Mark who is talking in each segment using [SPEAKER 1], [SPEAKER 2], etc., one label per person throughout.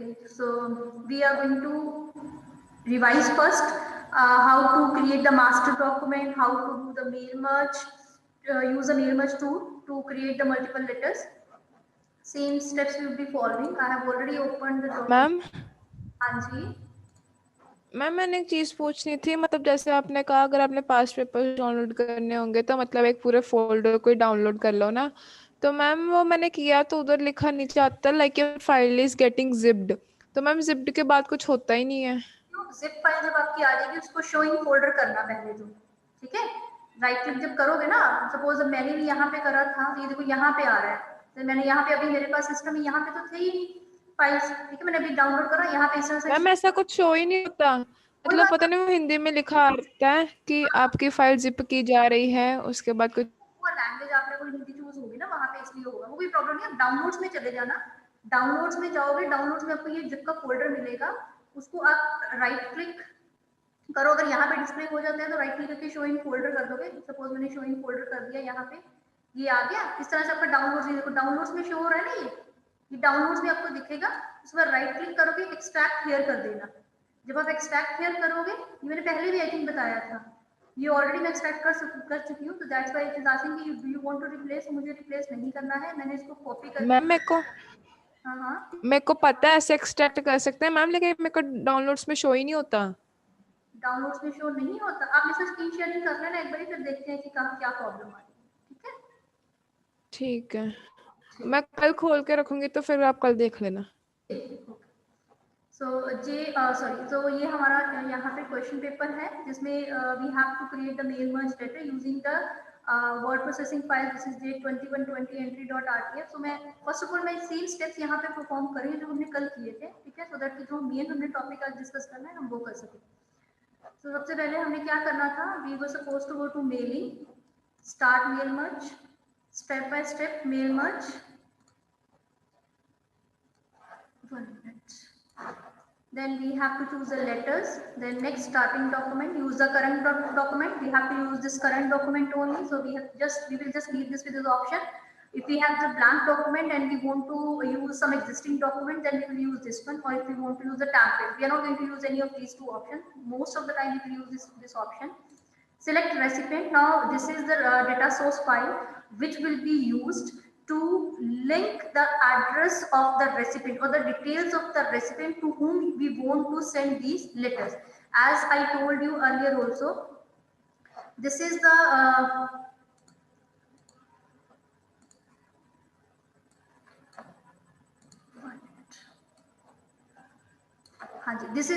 [SPEAKER 1] Okay, so we are going to revise first how to create the master document, how to do the mail merge, use the mail merge tool to create the multiple letters. Same steps we will be following. I have already opened the document.
[SPEAKER 2] Ma'am
[SPEAKER 1] हाँ जी.
[SPEAKER 2] Ma'am मैंने एक चीज़ पूछनी थी, मतलब जैसे आपने कहा अगर आपने पास्ट पेपर डाउनलोड करने होंगे तो मतलब एक पूरे फोल्डर को ही डाउनलोड कर लो ना, तो मैम वो मैंने किया तो उधर लिखा नीचे आता like your file is getting zipped, तो मैम जिप्ड के बाद कुछ होता ही नहीं है।
[SPEAKER 1] जिप फाइल जब आपकी आ जाएगी उसको शोइंग फोल्डर करना पहले तो, ठीक है. राइट क्लिक जब करोगे ना, सपोज मैंने भी यहाँ पे करा था, ये देखो यहाँ पे आ रहा है, तो मैंने यहाँ पे अभी मेरे पास सिस्टम में यहाँ पे तो थे ही फाइल्स, ठीक है, मैंने अभी डाउनलोड करा यहाँ पे इस तरह से.
[SPEAKER 2] मैम ऐसा कुछ शो ही नहीं होता,
[SPEAKER 1] कोई
[SPEAKER 2] मतलब
[SPEAKER 1] बात
[SPEAKER 2] पता नहीं वो हिंदी में लिखा आता है कि आपकी फाइल जिप की जा रही है, उसके बाद कुछ।
[SPEAKER 1] वो लैंग्वेज आपने कोई हिंदी चूज होगी ना वहां पे, इसलिए होगा, वो कोई प्रॉब्लम नहीं है. डाउनलोड्स में चले जाना, डाउनलोड्स में जाओगे, डाउनलोड्स में आपको ये जिप का फोल्डर मिलेगा, उसको आप राइट क्लिक करो. अगर यहाँ पे डिस्प्ले हो जाता है तो राइट क्लिक करके शो इन फोल्डर कर दोगे. सपोज मैंने शो इन फोल्डर कर दिया, यहाँ पे ये आ गया. इस तरह से आपका डाउनलोड्स, ये देखो डाउनलोड्स में शो हो रहा है ना, ये डाउनलोड्स में आपको दिखेगा. उस पर राइट क्लिक करोगे, एक्सट्रैक्ट हियर कर देना. जब आप एक्सट्रैक्ट हियर करोगे, ये मैंने पहले भी आई थिंक बताया था, ये ऑलरेडी मैं एक्सट्रैक्ट कर चुकी हूँ, तो that's why it is asking कि do you want to replace. मुझे रिप्लेस नहीं करना है, मैंने इसको कॉपी कर.
[SPEAKER 2] मैम
[SPEAKER 1] हाँ हाँ,
[SPEAKER 2] मेरे को पता है ऐसे एक्सट्रैक्ट कर सकते हैं मैम, लेकिन मेरे को डाउनलोड्स में शो ही नहीं होता।
[SPEAKER 1] डाउनलोड्स में शो नहीं होता. आप इसे स्क्रीन शेयरिंग कर लेना एक बार, फिर देखते हैं कि कहाँ क्या प्रॉब्लम आ रही है, ठीक है.
[SPEAKER 2] ठीक है,
[SPEAKER 1] ठीक.
[SPEAKER 2] मैं कल खोल के रखूंगी तो फिर आप कल देख लेना।
[SPEAKER 1] सो सॉरी, तो ये हमारा यहाँ पे क्वेश्चन पेपर है जिसमें we have to create the mail merge letter using the word processing file. This is J2120 entry.rtf. So मैं फर्स्ट ऑफ ऑल मैं सेम स्टेप्स यहाँ पे परफॉर्म करी जो हमने कल किए थे, ठीक है, सो दैट कि जो मेन हमने टॉपिक आज डिस्कस करना है हम वो कर सकें. तो सबसे पहले हमें क्या करना था, we were suppose to go to mailing, start mail merge, step by step mail merge. 1 minute. Then we have to choose the letters. Then next starting document, use the current document. We have to use this current document only. So we will just leave this with this option. If we have the blank document and we want to use some existing document, then we will use this one. Or if we want to use the template, we are not going to use any of these two options. Most of the time we will use this option. Select recipient. Now this is the data source file which will be used to link the address of the recipient or the details of the recipient to whom we want to send these letters. As I told you earlier also, this is the this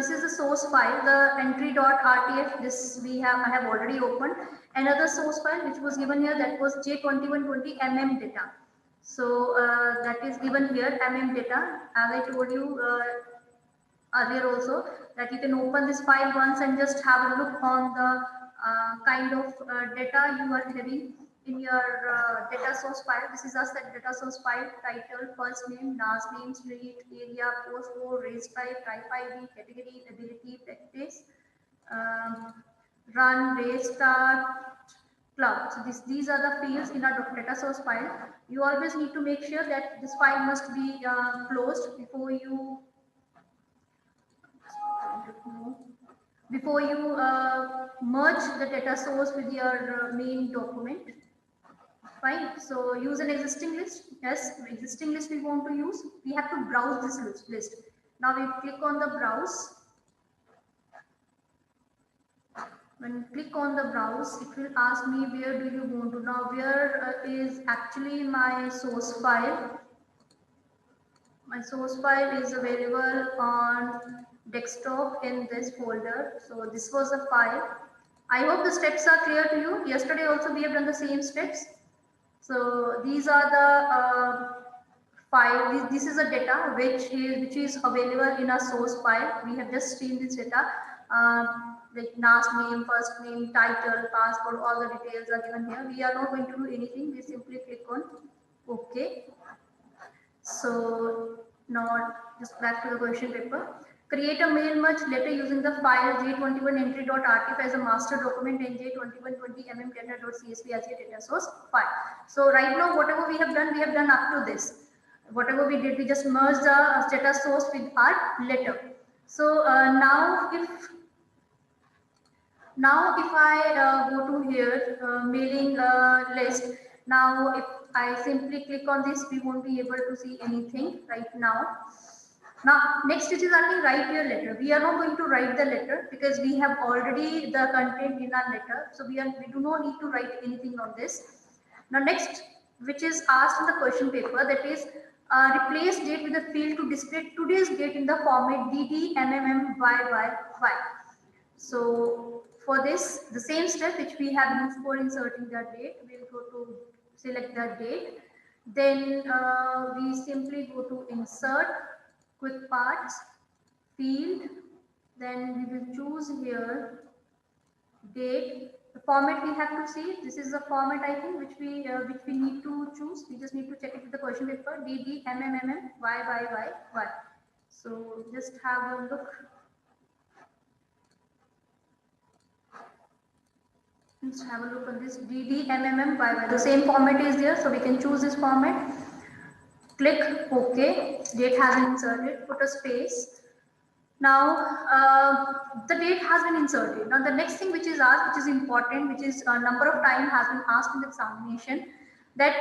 [SPEAKER 1] is the source file, the entry.rtf. This I have already opened. Another source file which was given here, that was J2120 data. So that is given here, data. As I told you earlier also, that you can open this file once and just have a look on the kind of data you are having in your data source file. This is us, that data source file: title, first name, last name, street, area, postcode, race type, type ID, category, ability, practice, run, race, start, club. So these are the fields in our data source file. You always need to make sure that this file must be closed before you merge the data source with your main document. Fine. So use an existing list. Yes, existing list we want to use. We have to browse this list. Now we click on the browse. When you click on the browse, it will ask me where do you want to. Now where is actually my source file. My source file is available on desktop in this folder. So this was a file. I hope the steps are clear to you. Yesterday also we have done the same steps. So these are the file. This is a data which is available in a source file. We have just seen this data, like last name, first name, title, passport, all the details are given here. We are not going to do anything. We simply click on OK. So now just back to the question paper. Create a mail merge letter using the file j21entry.rtf as a master document and j2120 data.csv as a data source file. So right now whatever we have done up to this. Whatever we did, we just merged the status source with our letter. So now if I go to here, mailing list, now if I simply click on this, we won't be able to see anything right now. Now, next it is asking write your letter. We are not going to write the letter because we have already the content in our letter. So we do not need to write anything on this. Now, next, which is asked in the question paper, that is replace date with the field to display today's date in the format DD MMMYYY. So for this, the same step which we have used for inserting the date, we'll go to select the date. Then we simply go to insert, quick parts, field. Then we will choose here date. The format we have to see. This is the format I think which we need to choose. We just need to check it with the question paper. DD MMMYYY. So just have a look. Let's have a look on this DD MMMYY. The same format is there, so we can choose this format. Click OK. Date has been inserted. Put a space. Now the date has been inserted. Now the next thing which is asked, which is important, which is number of time has been asked in the examination, that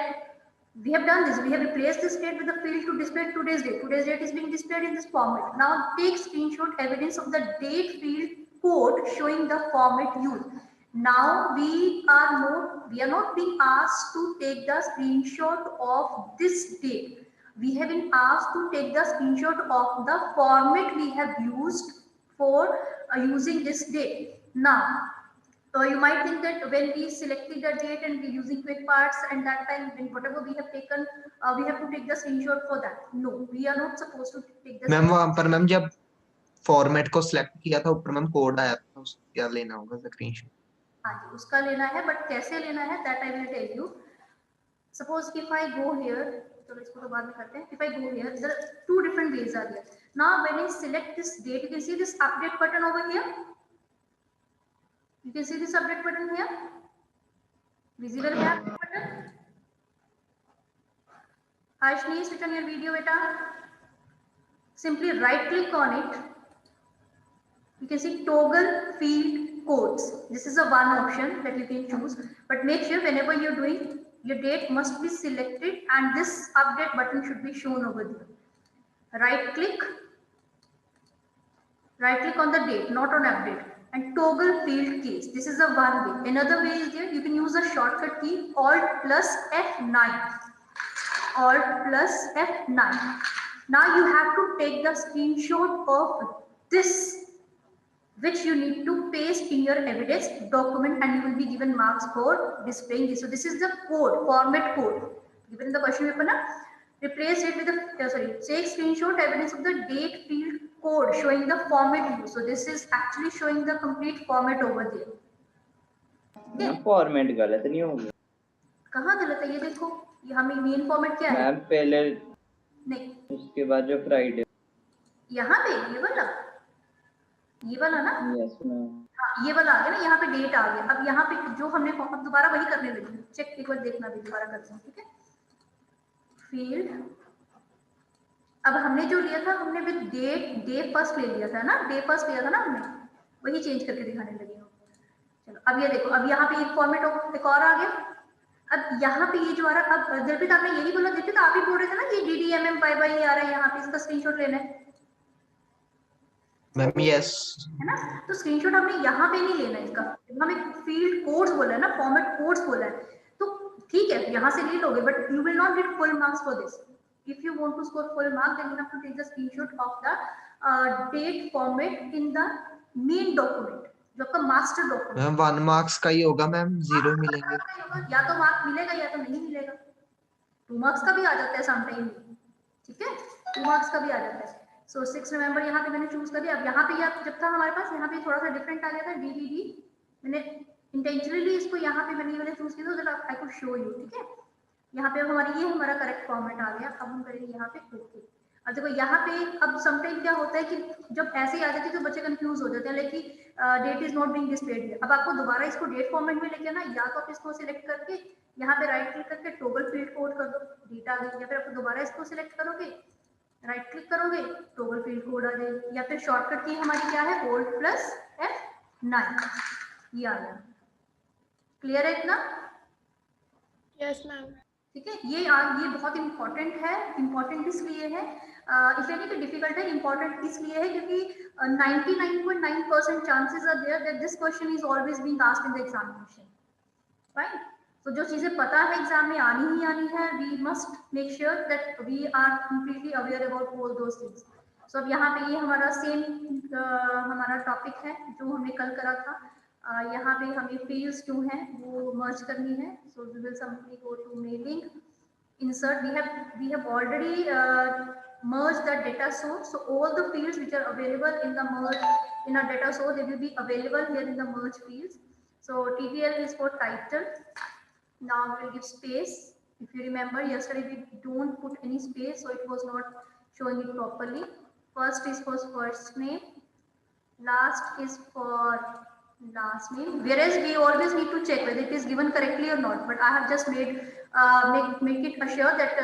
[SPEAKER 1] we have done this. We have replaced this date with the field to display today's date. Today's date is being displayed in this format. Now take screenshot evidence of the date field code showing the format used. Now we are not being asked to take the screenshot of this date. We have been asked to take the screenshot of the format we have used for using this date. Now, you might think that when we selected the date and we using quick parts, and that time when whatever we have taken, we have to take the screenshot for that. No, we are not supposed to take the.
[SPEAKER 3] Ma'am वहां पर ma'am जब format को select किया था ऊपर ma'am code आया था, उसका क्या लेना होगा स्क्रीनशॉट?
[SPEAKER 1] हाँ जी, उसका लेना है, बट कैसे लेना है that I will tell you. Suppose if I go here, चलो इसको तो बाद में करते हैं. If I go here, there are two different ways are there. Now when I select this date, you can see this update button over here. You can see this update button here. Visible है update button. Ashni, switch on your video, beta. Simply right click on it. You can see toggle field codes. This is a one option that you can choose, but make sure whenever you're doing, your date must be selected and this update button should be shown over there. Right click on the date, not on update, and toggle field keys. This is a one way. Another way is there, you can use a shortcut key Alt plus F9. Alt plus F9. Now you have to take the screenshot of this, which you need to paste in your evidence document, and you will be given marks for displaying this. So this is the code, format code given in the question paper. Na? Replace it with the take screenshot evidence of the date field code showing the format used. So this is actually showing the complete format over there. Okay.
[SPEAKER 4] Format गलत नहीं होगा?
[SPEAKER 1] कहाँ गलत है ये देखो, ये हमें मेन फॉर्मेट क्या है?
[SPEAKER 4] मैम पहले
[SPEAKER 1] नहीं,
[SPEAKER 4] उसके बाद जो फ्राइडे
[SPEAKER 1] यहाँ पे ये वाला ना,
[SPEAKER 4] यस मैम,
[SPEAKER 1] हाँ ये वाला आ गया ना, यहाँ पे डेट आ गया. अब यहाँ पे जो हमने अब दोबारा वही करने लगी, चेक एक बार देखना भी दोबारा करते हैं, ठीक है. फील्ड अब हमने जो लिया था, हमने विद डेट डे फर्स्ट ले लिया था ना, डे फर्स्ट लिया था ना हमने, वही चेंज करके दिखाने लगी हूँ. चलो अब ये देखो, अब यहाँ पे एक फॉर्मेट एक और आ गया. अब यहाँ पे ये जो आ रहा, अब दिलप्रीत आपने यही बोला, दिलप्रीत आप ही बोल रहे थे ना ये DDMMYY आ रहा है, यहाँ पे इसका स्क्रीनशॉट लेना है
[SPEAKER 3] मैम. यस
[SPEAKER 1] है ना. तो स्क्रीनशॉट हमने यहाँ पे नहीं लेना है इसका, हमें फील्ड कोड्स बोला है ना, फॉर्मेट कोड्स बोला है, तो ठीक है यहाँ से ले लोगे, but you will not get full marks for this. If you want to score full marks, then you have to take the screenshot of the date format in the main document, जो आपका master document.
[SPEAKER 3] Ma'am 1 marks का ही होगा ma'am, 0 मिलेंगे.
[SPEAKER 1] या तो marks मिलेगा या तो नहीं मिलेगा. 2 मार्क्स का भी आ जाता है समटाइम, ठीक है, 2 मार्क्स का भी आ जाता है. सो 6 नवंबर यहाँ पे मैंने चूज कर दिया. अब यहाँ पे जब था हमारे पास, यहाँ पे थोड़ा सा डिफरेंट आ गया था DDD, मैंने इंटेंशनली इसको यहाँ पे मैंने ये वाले चूज किया था, that I could show you. ठीक है, यहाँ पे ये हमारा करेक्ट फॉर्मेट आ गया. अब हम करेंगे यहाँ पे ओके. अब देखो यहाँ पे, अब समटाइम क्या होता है कि जब ऐसे ही आ जाती है तो बच्चे कंफ्यूज हो जाते हैं, लेकिन date is not being displayed. अब आपको दोबारा इसको डेट फॉर्मेट में लेके ना, या तो आप इसको सिलेक्ट करके यहाँ पे राइट क्लिक करके टॉगल फील्ड कोड कर दो, डेटा आ गई। या फिर आप दोबारा इसको सिलेक्ट करोगे, राइट क्लिक करोगे, टॉगल फील्ड कोड आ जाएगी। या फिर शॉर्टकट की हमारी क्या है, Alt + F9, ये आ गया। क्लियर है इतना?
[SPEAKER 2] Yes ma'am.
[SPEAKER 1] ठीक है, ये बहुत इंपॉर्टेंट है। इंपॉर्टेंट इसलिए है, इसलिए कि डिफिकल्ट है, इंपॉर्टेंट इसलिए है क्योंकि 99.9% chances are there that this question is always being asked in the examination, right? तो जो चीजें पता है एग्जाम में आनी ही आनी है, we must make sure that we are completely aware about all those things. So अब यहाँ पे ये हमारा सेम हमारा टॉपिक है जो हमने कल करा था। यहाँ पे हमें फील्ड्स जो हैं वो मर्ज करनी है। So we will simply go to mailing, insert. We have already merged the data source, so all the fields which are available in the merge in a data source, they will be available here in the merge fields. So TTL is for title. Now we will give space. If you remember, yesterday we don't put any space, so it was not showing it properly. First is for first name, last is for last name, whereas we always need to check whether it is given correctly or not, but I have just made make it assure that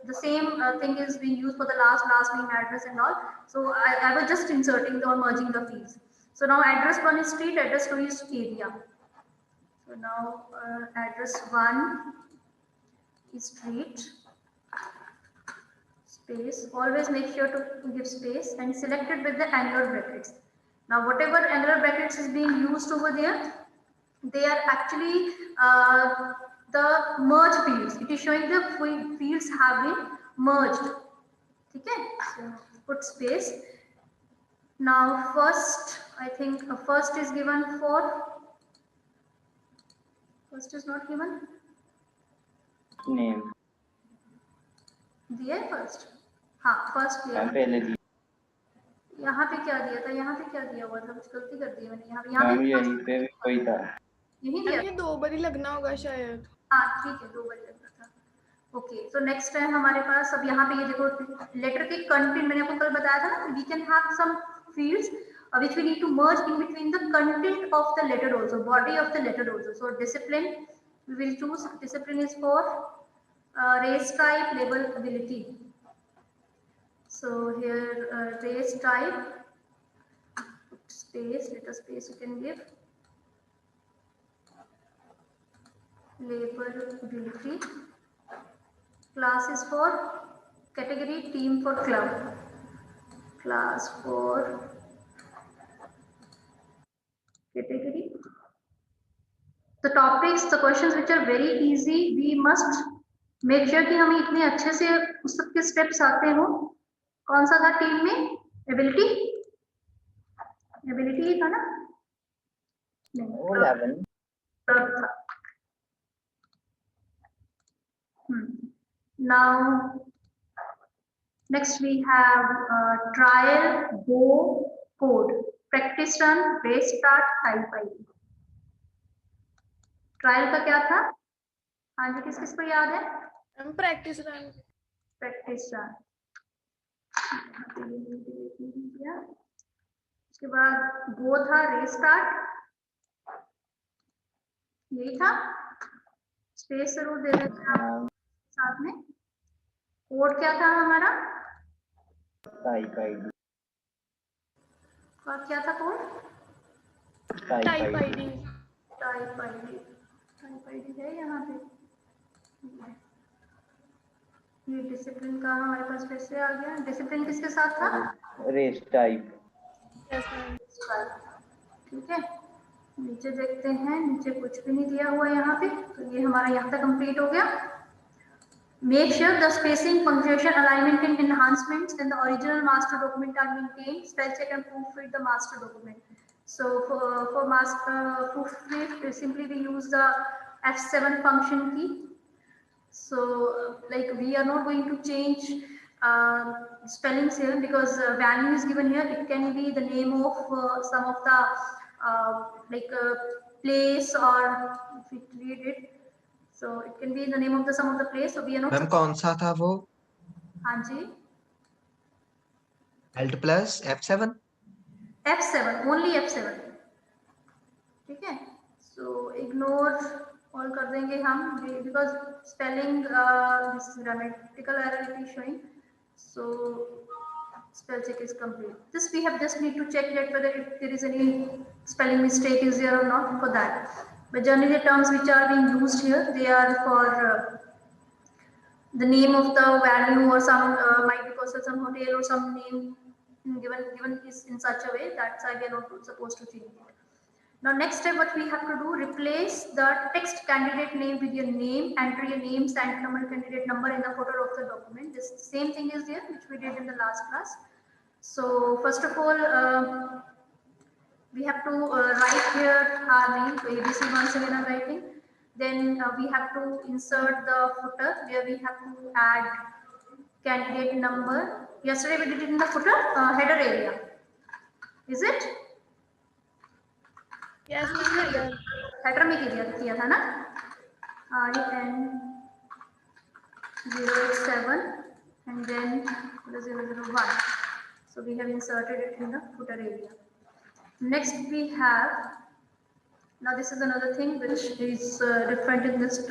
[SPEAKER 1] the same thing is being used for the last name, address and all. So I was just inserting or merging the fields. So now address 1 is street, address 2 is area. So now address 1 is street, space, always make sure to give space, and select it with the angular brackets. Now whatever angular brackets is being used over there, they are actually the merge fields. It is showing the fields have been merged. Okay, so put space. Now first, I think first is given for, first is not given,
[SPEAKER 4] name
[SPEAKER 1] दिया है first, हाँ first दिया
[SPEAKER 4] ma'am
[SPEAKER 1] है।
[SPEAKER 4] पहले दी
[SPEAKER 1] यहाँ पे क्या दिया था, यहाँ पे क्या दिया हुआ था, कुछ गलती कर दी है मैंने। यहाँ
[SPEAKER 4] मैम
[SPEAKER 1] पे
[SPEAKER 4] यहीं पे भी वही था।
[SPEAKER 1] यही दिया,
[SPEAKER 2] ये 2 बार ही लगना होगा शायद।
[SPEAKER 1] हाँ ठीक है, 2 बार लगना था। ओके, तो नेक्स्ट है हमारे पास, अब यहाँ पे ये देखो लेटर के कंटेंट, मैंने आपको कल बताया था ना, we can have some fields which we need to merge in between the content of the letter also, body of the letter also. So discipline, we will choose discipline is for race type, label ability. So here race type, space, letter space you can give, label ability, class is for category, team for club, class for category. The topics, the questions which are very easy, we must make sure कि हमें इतने अच्छे से उस सब के steps आते हो। कौन सा था टीम में, एबिलिटी, एबिलिटी ही था ना,
[SPEAKER 4] वो 11
[SPEAKER 1] क्लब था। Now next we have trial, go, code, practice run, race start, type ID. Trial का क्या था, हाँ जी किस किस को याद है,
[SPEAKER 2] हम प्रैक्टिस रन।
[SPEAKER 1] Practice run. उसके बाद गो था, रीस्टार्ट, यही था, स्पेस जरूर दे देते हैं आप साथ में। कोड क्या था हमारा,
[SPEAKER 4] टाइप आईडी
[SPEAKER 1] और क्या था code,
[SPEAKER 2] type ID.
[SPEAKER 1] Type ID, type ID है यहाँ पे। ये डिसिप्लिन का हमारे पास फिर से आ गया, डिसिप्लिन किसके साथ था,
[SPEAKER 4] रेस टाइप।
[SPEAKER 2] Yes ma'am.
[SPEAKER 1] ठीक है, नीचे देखते हैं, नीचे कुछ भी नहीं दिया हुआ यहाँ पे, तो ये हमारा यहाँ तक कंप्लीट हो गया। Make sure the spacing, punctuation, alignment and enhancements in the original master document are maintained. Spell check and proofread the master document. So for master proofread, simply we use the F7 function key. So like we are not going to change spellings here because value is given here. It can be the name of some of the place, or if we read it, so it can be the name of the some of the place. So we are not.
[SPEAKER 3] Ma'am कौन सा था वो,
[SPEAKER 1] हाँ जी,
[SPEAKER 3] Alt plus F7,
[SPEAKER 1] F7, only F7, ठीक है। So ignore all कर देंगे हम, because spelling this grammatical error it is showing, so spell check is complete. This we have just need to check that whether if there is any spelling mistake is there or not for that. But generally the terms which are being used here, they are for the name of the venue or some might be called some hotel or some name given is in such a way that we are not supposed to change it. Now next step what we have to do, replace the text candidate name with your name, enter your name, send number, candidate number in the footer of the document. This same thing is there which we did in the last class. So first of all we have to write here our name, so ABC once again I'm writing. Then we have to insert the footer where we have to add candidate number. Yesterday we did it in the footer header area, is it?
[SPEAKER 2] Yes, teacher.
[SPEAKER 1] Header में किया था ना, IN 087 and then 001. So we have inserted it in the footer area. Next we have, now this is another thing which is different in this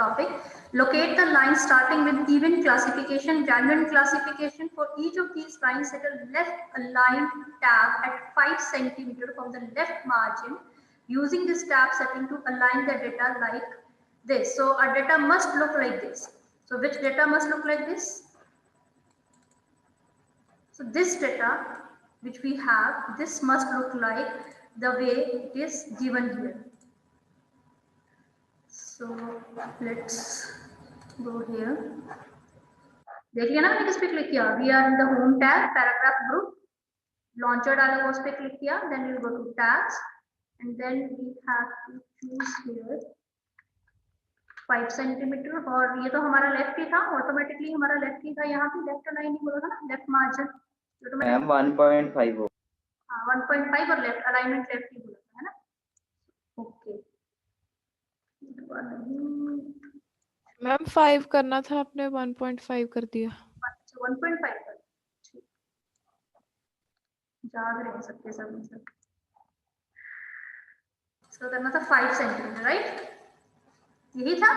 [SPEAKER 1] topic. Locate the line starting with even classification, genuine classification. For each of these lines, set a left aligned tab at 5 centimeter from the left margin, using this tab setting to align the data like this. So our data must look like this. So which data must look like this? So this data which we have, this must look like the way it is given here. So let's go here. देखिए ना मैंने किस पे click किया, we are in the home tab, paragraph group, launcher डाला उस पे click किया, then we'll go to tabs and then we have to choose here 5 centimeter, और ये तो हमारा लेफ्ट ही था, ऑटोमेटिकली हमारा लेफ्ट ही था, यहाँ पे लेफ्ट अलाइन नहीं बोला था ना, लेफ्ट मार्जिन
[SPEAKER 4] मैम 1.5 हो,
[SPEAKER 1] 1.5 और लेफ्ट अलाइनमेंट लेफ्ट ही बोला था, है ना? ओके
[SPEAKER 2] मैम 5 करना था, आपने 1.5 कर दिया।
[SPEAKER 1] 1.5 कर, ठीक, जाग रहे हैं सबके सब। इसका करना था 5 सेंटीमीटर, राइट? यही था।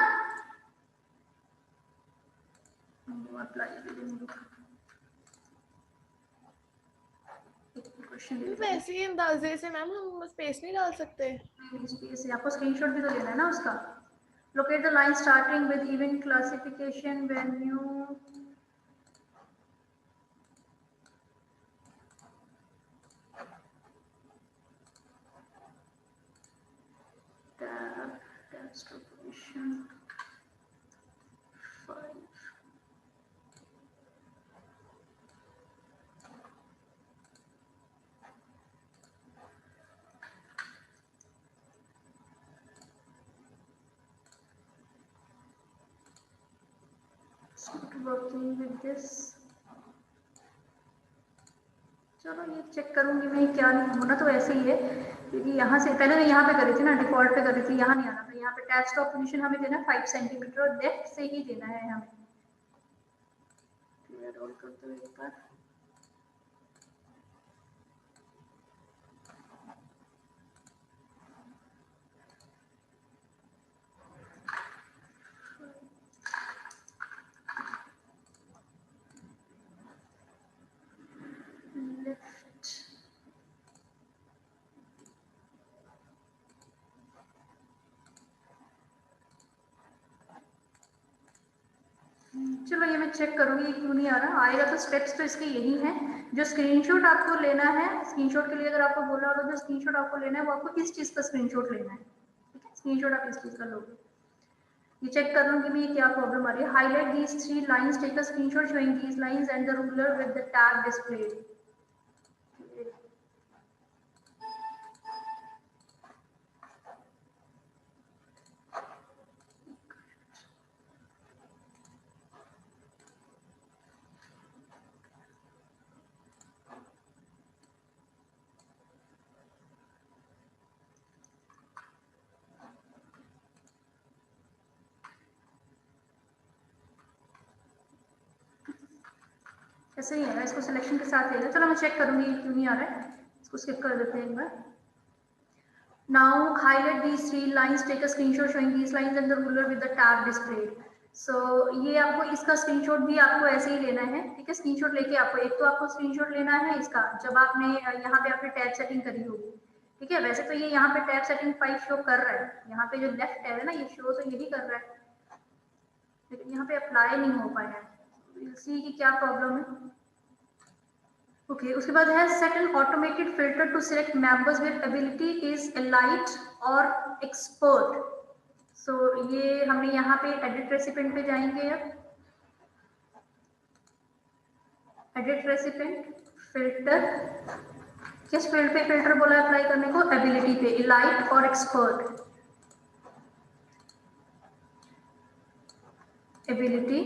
[SPEAKER 2] वैसे ही अंदाजे से मैम हम स्पेस नहीं डाल सकते।
[SPEAKER 1] स्पेस आपको स्क्रीनशॉट भी तो लेना है ना उसका। Locate the line starting with even classification venue. Tab, position 5. Working with this. चलो ये चेक करूंगी मैं, क्या नहीं होना तो ऐसे ही है, क्योंकि यहाँ से पहले मैं यहाँ पे करी थी ना, डिफॉल्ट पे करी थी, यहाँ नहीं आना था। यहाँ पे टैब स्टॉप पोजीशन हमें देना 5 सेंटीमीटर और लेफ्ट से ही देना है हमें। क्लियर रोल कर दो एक बार। चलो ये मैं चेक करूंगी क्यों नहीं आ रहा, आएगा तो स्टेप्स तो इसके यही हैं। जो स्क्रीनशॉट आपको लेना है, स्क्रीनशॉट के लिए अगर आपको बोला होगा जो स्क्रीनशॉट आपको लेना है वो आपको किस चीज का स्क्रीनशॉट लेना है, ठीक है? स्क्रीनशॉट आप इस चीज का लोगे। ये चेक कर लूंगी मैं, ये क्या प्रॉब्लम आ रही है। Highlight these 3 lines, take a screenshot showing these lines and the ruler with the tab displayed. ऐसे ही है, इसको सिलेक्शन के साथ लेगा। चलो मैं चेक करूंगी क्यों नहीं आ रहा है, इसको स्किप कर देते हैं एक बार। Now highlight these 3 lines, take a screenshot showing these lines and the ruler with the tab displayed. So ये आपको इसका स्क्रीनशॉट भी आपको ऐसे ही लेना है, ठीक है। स्क्रीनशॉट लेके आपको एक तो आपको स्क्रीनशॉट लेना है इसका जब आपने यहाँ पे आपने टैब सेटिंग करी होगी, ठीक है। वैसे तो ये यहाँ पे टैब सेटिंग 5 शो कर रहा है, यहाँ पे जो लेफ्ट टैब है ना ये शो तो यही कर रहा है, लेकिन यहाँ पे अप्लाई नहीं हो पाया है, सी की क्या प्रॉब्लम है। ओके उसके बाद है set an automated filter to select members with ability is elite और एक्सपर्ट। सो ये हमने यहाँ पे एडिट रेसिपिएंट पे जाएंगे, अब एडिट रेसिपिएंट फिल्टर, किस फील्ड पे फिल्टर बोला अप्लाई करने को, एबिलिटी पे, एलाइट और एक्सपर्ट। एबिलिटी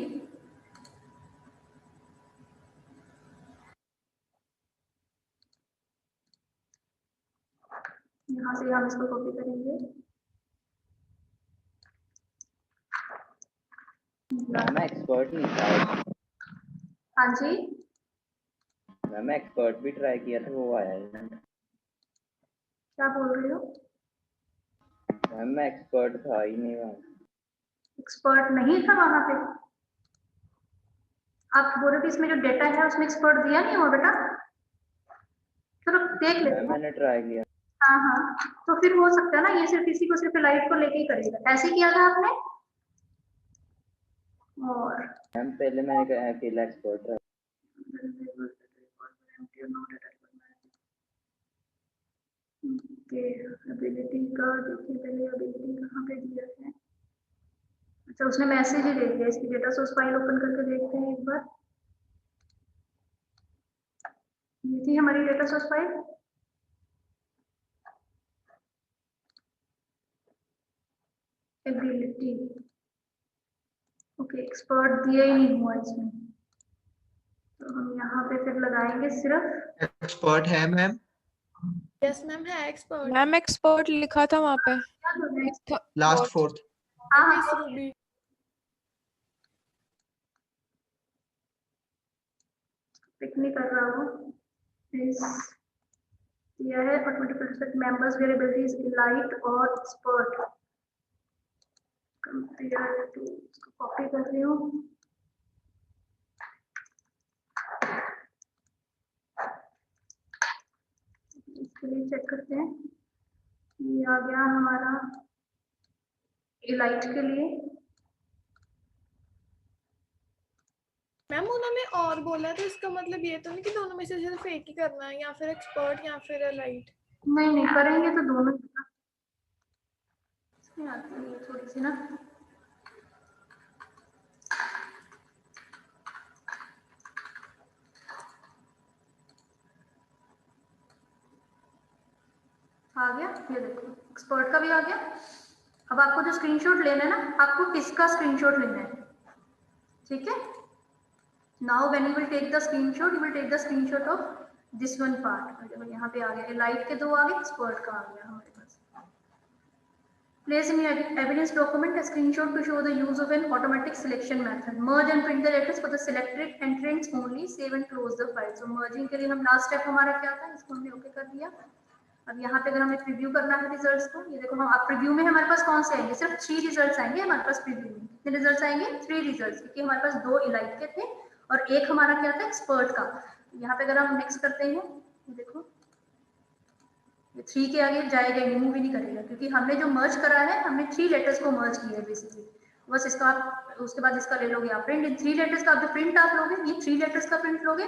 [SPEAKER 1] यहाँ से हम इसको कॉपी करेंगे,
[SPEAKER 4] मैं एक्सपर्ट नहीं था।
[SPEAKER 1] हाँ जी
[SPEAKER 4] मैं एक्सपर्ट भी ट्राई किया था, वो आया नहीं।
[SPEAKER 1] क्या बोल रहे हो,
[SPEAKER 4] मैं एक्सपर्ट था ही नहीं वहाँ।
[SPEAKER 1] एक्सपर्ट नहीं था वहां पे, आप बोल रहे हो कि इसमें जो डेटा है उसमें एक्सपर्ट दिया नहीं हुआ बेटा, चलो देख लेते हैं।
[SPEAKER 4] मैंने ट्राई किया।
[SPEAKER 1] हाँ हाँ तो फिर हो सकता है ना ये सिर्फ इसी को सिर्फ लाइट को लेके ही करेगा, ऐसे ही किया था आपने। और
[SPEAKER 4] मैम पहले मैंने कहा अकेला एक्सपर्ट था।
[SPEAKER 1] एबिलिटी का देखिए पहले, एबिलिटी कहाँ पे दिया है, अच्छा उसने मैसेज ही दे दिया, इसकी डेटा सोर्स फाइल ओपन करके देखते हैं एक बार। ये थी हमारी data source file, ability, okay expert दिया ही नहीं हुआ इसमें, तो हम यहाँ पे फिर लगाएंगे सिर्फ
[SPEAKER 3] एक्सपर्ट है मैम,
[SPEAKER 5] यस मैम है एक्सपर्ट।
[SPEAKER 2] मैम एक्सपर्ट लिखा था वहाँ पे।
[SPEAKER 1] क्या कर रहे हैं?
[SPEAKER 3] Last fourth.
[SPEAKER 1] हाँ
[SPEAKER 5] मिस
[SPEAKER 1] हाँ
[SPEAKER 5] रूबी।
[SPEAKER 1] पिक नहीं कर रहा हूँ, इस दिया है ऑटोमेटिक मेंबर्स वेरिएबिलिटीज इलाइट और एक्सपर्ट, कंपेयर टू, कॉपी कर रही हूँ। इसके लिए चेक करते हैं, ये आ गया हमारा इलाइट के लिए।
[SPEAKER 5] मैम उन्होंने और बोला था, इसका मतलब ये तो नहीं कि दोनों में से सिर्फ एक ही करना है, या फिर एक्सपर्ट या फिर एलाइट।
[SPEAKER 1] नहीं नहीं करेंगे तो दोनों इसमें आती है थोड़ी सी ना, आ गया, ये देखो एक्सपर्ट का भी आ गया। अब आपको जो स्क्रीनशॉट लेना है ना, आपको इसका स्क्रीनशॉट लेना है, ठीक है। Now when you will take the screenshot, you will take the screenshot of this one part. देखो यहाँ पे आ गया, लाइट के 2 आ गए, एक्सपर्ट का आ गया हमारे पास। Place in your evidence document a screenshot to show the use of an automatic selection method. Merge and print the letters for the selected entrants only. Save and close the file. So merging के लिए हम last step हमारा क्या था, इसको हमने okay कर दिया। अब यहाँ पे अगर हमें प्रीव्यू करना है रिजल्ट्स को, ये देखो हम आप प्रीव्यू में हमारे पास कौन से आएंगे, सिर्फ 3 रिजल्ट्स आएंगे हमारे पास प्रीव्यू में। कितने रिजल्ट्स आएंगे, 3 रिजल्ट्स, क्योंकि हमारे पास 2 इलाइट के थे और एक हमारा क्या था, एक्सपर्ट का। यहाँ पे अगर हम मिक्स करते हैं, ये देखो ये 3 के आगे जाएगा, रिमूव ही नहीं करेगा, क्योंकि हमने जो मर्ज करा है, हमने 3 लेटर्स को मर्ज किया है बेसिकली। बस इसका आप उसके बाद इसका ले लोगे आप प्रिंट, इन 3 लेटर्स का जो प्रिंट आप लोगे, ये 3 लेटर्स का प्रिंट लोगे।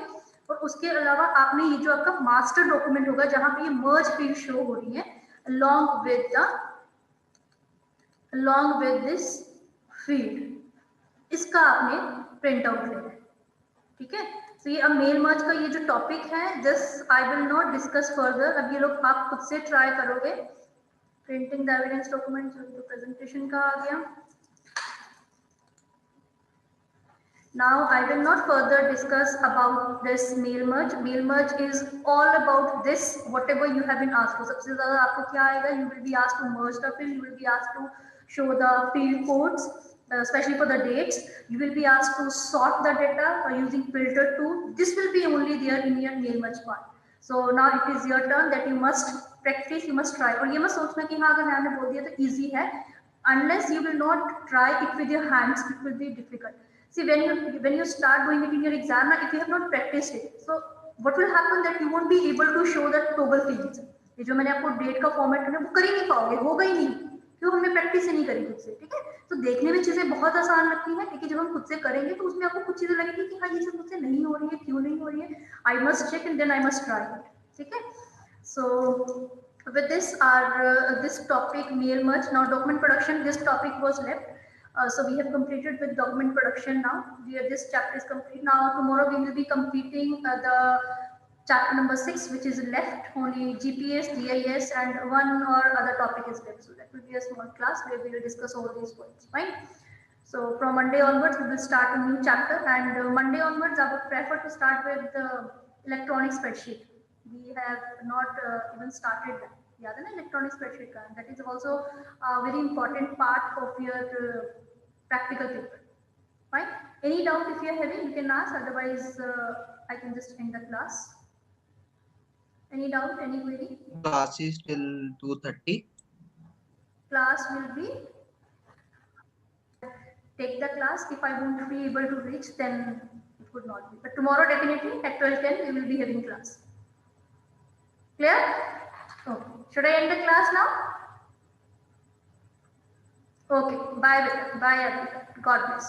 [SPEAKER 1] और उसके अलावा आपने ये जो आपका मास्टर डॉक्यूमेंट होगा जहां पे ये मर्ज फील्ड शो हो रही है along with this field, इसका आपने प्रिंट आउट लेना है, ठीक है। तो ये अब मेल मर्ज का ये जो टॉपिक है, this I will not discuss further. अब ये लोग आप खुद से ट्राई करोगे। प्रिंटिंग द एविडेंस डॉक्यूमेंट, जो प्रेजेंटेशन का आ गया। Now I will not further discuss about this mail merge. Mail merge is all about this, whatever you have been asked for. सबसे ज़्यादा आपको क्या आएगा? You will be asked to merge the field. You will be asked to show the field codes, especially for the dates. You will be asked to sort the data by using filter tool. This will be only there in your mail merge part. So now it is your turn that you must practice, you must try. और ये मत सोचना कि हाँ अगर ma'am ने बोल दिया तो easy है. Unless you will not try it with your hands, it will be difficult. See, when you start doing it in your exam, if you have not practiced it, so what will happen that you won't be able to show that toggle fields. ये जो मैंने आपको date का format है वो कर ही नहीं पाओगे, होगा ही नहीं, क्यों हमने प्रैक्टिस ही नहीं करी खुद से. ठीक है, तो देखने में चीजें बहुत आसान लगती है, लेकिन जब हम खुद से करेंगे तो उसमें आपको कुछ चीजें लगेगी कि हाँ ये सब मुझसे नहीं हो रही है, क्यों नहीं हो रही है. I must check and then I must try it. ठीक है, सो with this this topic mail merge. Now document production, this topic was left. So we have completed with document production now. This chapter is complete. Now tomorrow we will be completing the chapter number 6, which is left. Only GPS, GIS and one or other topic is left. So that will be a small class where we will discuss all these points. Fine. So from Monday onwards we will start a new chapter, and Monday onwards I would prefer to start with the electronic spreadsheet. We have not even started that. याद है ना electronic spreadsheet का? That is also a very important part of your practical paper. Fine. Any doubt if you are having, you can ask. Otherwise, I can just end the class. Any doubt? Any query?
[SPEAKER 3] Class is till 2:30.
[SPEAKER 1] Class will be, take the class. If I won't be able to reach, then it would not be. But tomorrow definitely at 12:10 we will be having class. Clear? Okay. Should I end the class now? Okay. Bye. Bye, everyone. God bless.